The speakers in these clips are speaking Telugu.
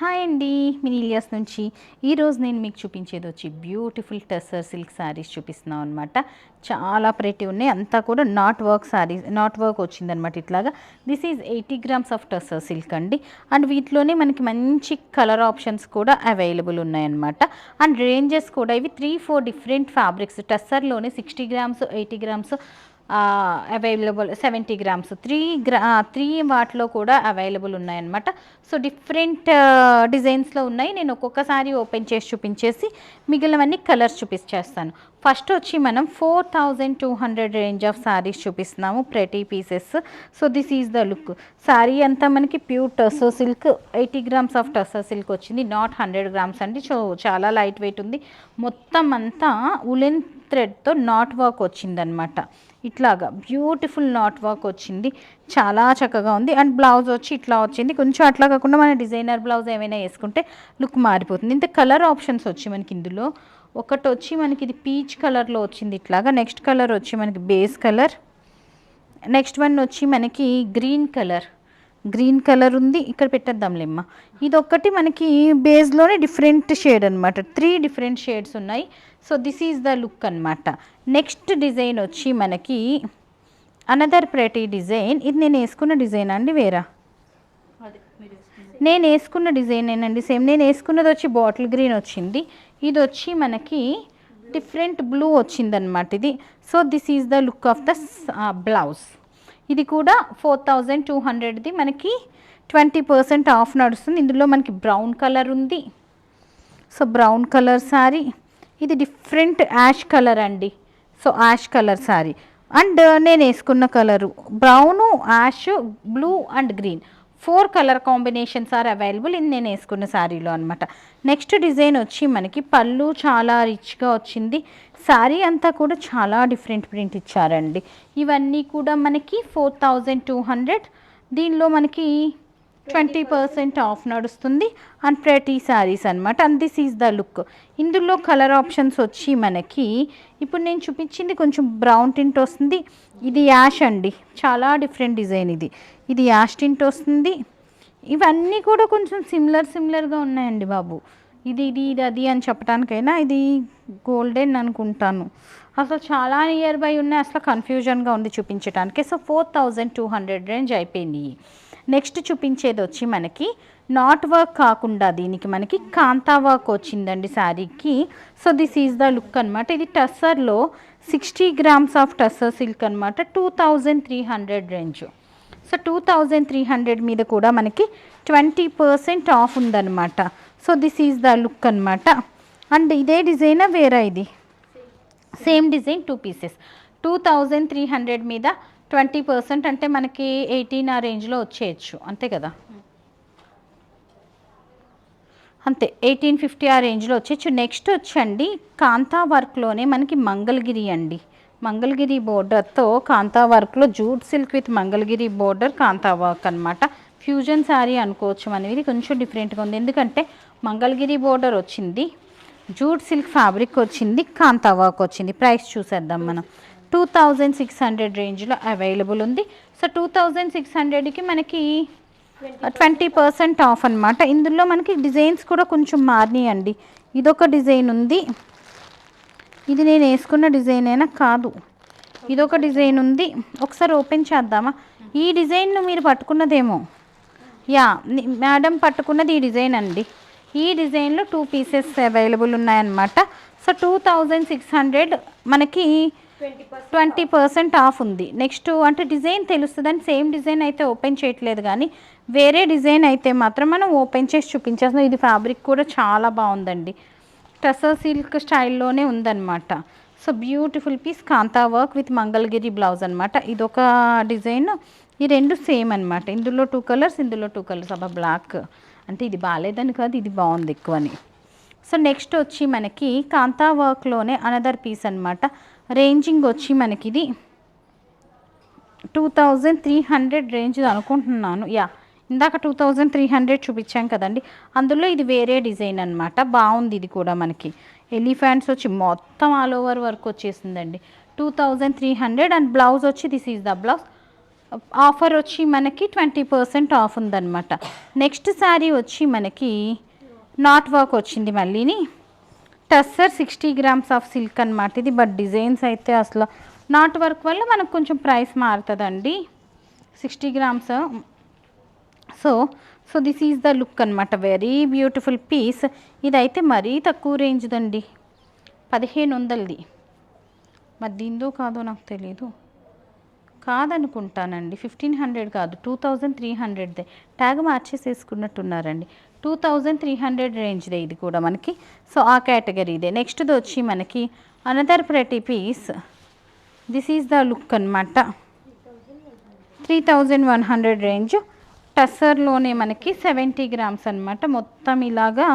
హాయ్ అండి, మినీలియాస్ నుంచి ఈరోజు నేను మీకు చూపించేది వచ్చి బ్యూటిఫుల్ టెస్సర్ సిల్క్ శారీస్ చూపిస్తున్నాం అనమాట. చాలా ప్రెటీ ఉన్నాయి, అంతా కూడా not work saris, not work వచ్చిందనమాట. ఇట్లాగా this is 80 grams of tussar silk అండి. అండ్ వీటిలోనే మనకి మంచి కలర్ ఆప్షన్స్ కూడా అవైలబుల్ ఉన్నాయన్నమాట. అండ్ రేంజెస్ కూడా ఇవి 3-4 డిఫరెంట్ ఫ్యాబ్రిక్స్. టెస్సర్లోనే 60 grams, 80 grams available, 70 grams, three వాటిలో కూడా అవైలబుల్ ఉన్నాయన్నమాట. సో డిఫరెంట్ డిజైన్స్లో ఉన్నాయి. నేను ఒక్కొక్కసారి ఓపెన్ చేసి చూపించేసి మిగిలినవన్నీ కలర్స్ చూపించేస్తాను. ఫస్ట్ వచ్చి మనం 4200 రేంజ్ ఆఫ్ శారీస్ చూపిస్తున్నాము, pretty pieces. So this is the look. Sari అంతా మనకి pure tussar silk, 80 grams of tussar silk వచ్చింది, నాట్ 100 grams అండి. సో చాలా లైట్ వెయిట్ ఉంది. మొత్తం అంతా ఉలెన్ థ్రెడ్తో నాట్ వర్క్ వచ్చిందనమాట. ఇట్లాగా బ్యూటిఫుల్ నాట్ వర్క్ వచ్చింది, చాలా చక్కగా ఉంది. అండ్ బ్లౌజ్ వచ్చి ఇట్లా వచ్చింది. కొంచెం అట్లా కాకుండా మన డిజైనర్ బ్లౌజ్ ఏమైనా వేసుకుంటే లుక్ మారిపోతుంది. ఇంత కలర్ ఆప్షన్స్ వచ్చి మనకి ఇందులో ఒకటి వచ్చి మనకి ఇది పీచ్ కలర్లో వచ్చింది ఇట్లాగా. నెక్స్ట్ కలర్ వచ్చి మనకి బేస్ కలర్. నెక్స్ట్ వన్ వచ్చి మనకి గ్రీన్ కలర్ ఉంది. ఇక్కడ పెట్టేద్దాంలేమ్మ. ఇది ఒక్కటి మనకి బేస్లోనే డిఫరెంట్ షేడ్ అనమాట. 3 డిఫరెంట్ షేడ్స్ ఉన్నాయి. So this is the look అనమాట. నెక్స్ట్ డిజైన్ వచ్చి మనకి అనదర్ ప్రెటీ డిజైన్. ఇది నేను వేసుకున్న డిజైన్ అండి, వేరా? నేను వేసుకున్న డిజైన్ ఏనండి, సేమ్. నేను వేసుకున్నది వచ్చి బాటిల్ గ్రీన్ వచ్చింది. ఇది వచ్చి మనకి డిఫరెంట్ బ్లూ వచ్చిందనమాట ఇది. So this is the look of the blouse. ఇది కూడా 4200ది. మనకి 20% ఆఫ్ నడుస్తుంది. ఇందులో మనకి బ్రౌన్ కలర్ ఉంది. So brown colour sari. ఇది డిఫరెంట్ యాష్ కలర్ అండి. So ash colour sari. And నేను వేసుకున్న colour brown, ash, blue and green. 4 colour combinations are available in నేను వేసుకున్న శారీలో అనమాట. నెక్స్ట్ డిజైన్ వచ్చి మనకి పళ్ళు చాలా రిచ్గా వచ్చింది. శారీ అంతా కూడా చాలా డిఫరెంట్ ప్రింట్ ఇచ్చారండి. ఇవన్నీ కూడా మనకి 4200. దీనిలో మనకి 20% ఆఫ్ నడుస్తుంది. అండ్ ప్రెటీ శారీస్ అనమాట. And this is the look. ఇందులో కలర్ ఆప్షన్స్ వచ్చి మనకి ఇప్పుడు నేను చూపించింది కొంచెం బ్రౌన్ టింట్ వస్తుంది. ఇది యాష్ అండి, చాలా డిఫరెంట్ డిజైన్ ఇది. ఇది యాష్ టింట్ వస్తుంది. ఇవన్నీ కూడా కొంచెం సిమిలర్గా ఉన్నాయండి బాబు. ఇది అది అని చెప్పడానికైనా ఇది గోల్డెన్ అనుకుంటాను. అసలు చాలా నియర్ బై ఉన్నాయి, అసలు కన్ఫ్యూజన్గా ఉంది చూపించడానికి. సో 4200 రేంజ్ అయిపోయింది. నెక్స్ట్ చూపించేది వచ్చి మనకి నాట్ వర్క్ కాకుండా దీనికి మనకి కాంతా వర్క్ వచ్చిందండి శారీకి. So this is the look అనమాట. ఇది టస్సర్లో 60 grams ఆఫ్ టస్సర్ సిల్క్ అనమాట. 2300 రేంజ్. సో 2300 మీద కూడా మనకి 20% ఆఫ్ ఉందన్నమాట. So this is the look అనమాట. అండ్ ఇదే డిజైన్ వేరే, ఇది సేమ్ డిజైన్ 2 pieces. 2300 మీద 20% అంటే మనకి 18 ఆ రేంజ్లో వచ్చేయచ్చు, అంతే కదా? అంతే, 1850 ఆ రేంజ్లో వచ్చేయచ్చు. నెక్స్ట్ వచ్చండి కాంతా వర్క్లోనే మనకి మంగళగిరి అండి. మంగళగిరి బోర్డర్తో కాంతా వర్క్లో jute silk with Mangalagiri border kantha work అనమాట. ఫ్యూజన్ శారీ అనుకోవచ్చు మనం. ఇది కొంచెం డిఫరెంట్గా ఉంది, ఎందుకంటే మంగళగిరి బోర్డర్ వచ్చింది, జూట్ సిల్క్ ఫ్యాబ్రిక్ వచ్చింది, కాంతా వర్క్ వచ్చింది. ప్రైస్ చూసేద్దాం మనం. 2600 రేంజ్లో అవైలబుల్ ఉంది. సో 2600కి మనకి 20% ఆఫ్ అనమాట. ఇందులో మనకి డిజైన్స్ కూడా కొంచెం మారినాయండి. ఇదొక డిజైన్ ఉంది, ఇది నేను వేసుకున్న డిజైన్ అయినా కాదు, ఇదొక డిజైన్ ఉంది. ఒకసారి ఓపెన్ చేద్దామా? ఈ డిజైన్ మీరు పట్టుకున్నదేమో, యా మేడం పట్టుకున్నది ఈ డిజైన్ అండి. ఈ డిజైన్లో 2 pieces అవైలబుల్ ఉన్నాయన్నమాట. సో 2600 మనకి 20% ఆఫ్ ఉంది. నెక్స్ట్ అంటే డిజైన్ తెలుస్తుందని సేమ్ డిజైన్ అయితే ఓపెన్ చేయట్లేదు, కానీ వేరే డిజైన్ అయితే మాత్రం మనం ఓపెన్ చేసి చూపించేస్తున్నాం. ఇది ఫ్యాబ్రిక్ కూడా చాలా బాగుందండి, టస్సర్ సిల్క్ స్టైల్లోనే ఉందన్నమాట. So beautiful piece, kantha work with Mangalagiri blouse అనమాట. ఇదొక డిజైన్, ఈ రెండు సేమ్ అనమాట. ఇందులో 2 కలర్స్, ఇందులో 2 కలర్స్. అబ్బా బ్లాక్ అంటే ఇది బాగాలేదని కాదు, ఇది బాగుంది ఎక్కువని. సో నెక్స్ట్ వచ్చి మనకి కాంతా వర్క్లోనే అనదర్ పీస్ అనమాట. రేంజింగ్ వచ్చి మనకి ఇది 2300 రేంజ్ అనుకుంటున్నాను. యా, ఇందాక 2300 చూపించాం కదండి, అందులో ఇది వేరే డిజైన్ అనమాట. బాగుంది ఇది కూడా. మనకి ఎలిఫెంట్స్ వచ్చి మొత్తం ఆల్ ఓవర్ వర్క్ వచ్చేసిందండి. 2300. అండ్ బ్లౌజ్ వచ్చి this is the blouse. Offer వచ్చి మనకి 20% ఆఫ్ ఉందన్నమాట. నెక్స్ట్ శారీ వచ్చి మనకి నాట్ వర్క్ వచ్చింది మళ్ళీని. టస్సర్ 60 గ్రామ్స్ ఆఫ్ సిల్క్ అనమాట ఇది. బట్ డిజైన్స్ అయితే అసలు నాట్ వర్క్ వల్ల మనకు కొంచెం ప్రైస్ మారుతుందండి. 60 grams. So this is the look అనమాట. Very beautiful piece. ఇదైతే మరీ తక్కువ రేంజ్దండి, 1500ది. మరి దీందో కాదో నాకు తెలీదు, కాదనుకుంటానండి. 1500 కాదు, 2300దే. ట్యాగ్ మార్చేసేసుకున్నట్టున్నారండి. 2300 రేంజ్దే ఇది కూడా మనకి. సో ఆ కేటగిరీ ఇదే. నెక్స్ట్ది వచ్చి మనకి another pretty piece. This is the look అనమాట. 3100 రేంజ్. టస్సర్లోనే మనకి 70 గ్రామ్స్ అనమాట. మొత్తం ఇలాగా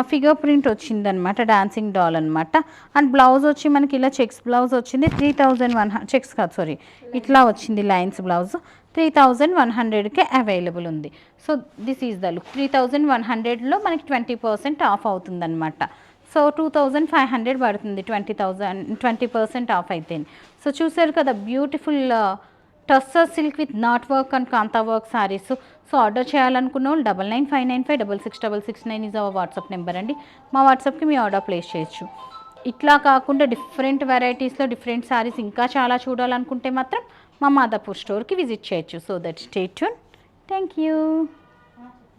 ఫిగర్ ప్రింట్ వచ్చిందనమాట, డాన్సింగ్ డాల్ అనమాట. అండ్ బ్లౌజ్ వచ్చి మనకి ఇలా చెక్స్ బ్లౌజ్ వచ్చింది. 3100 చెక్స్ కాదు సారీ, ఇట్లా వచ్చింది లైన్స్ బ్లౌజ్. 3100కే అవైలబుల్ ఉంది. So this is the look. 3100లో మనకి 20% ఆఫ్ అవుతుందన్నమాట. సో 2500 పడుతుంది 20% ఆఫ్ అయితే. సో చూసారు కదా beautiful tussar silk with knot work and kantha work sarees. So order చేయాలనుకున్న వాళ్ళు 9959566669 ఈజ్ అవర్ వాట్సాప్ నెంబర్ అండి. మా వాట్సాప్కి మీ ఆర్డర్ ప్లేస్ చేయొచ్చు. ఇట్లా కాకుండా డిఫరెంట్ వెరైటీస్లో డిఫరెంట్ శారీస్ ఇంకా చాలా చూడాలనుకుంటే మాత్రం మా మాదాపూర్ స్టోర్కి విజిట్ చేయొచ్చు. So that stay tune. Thank you.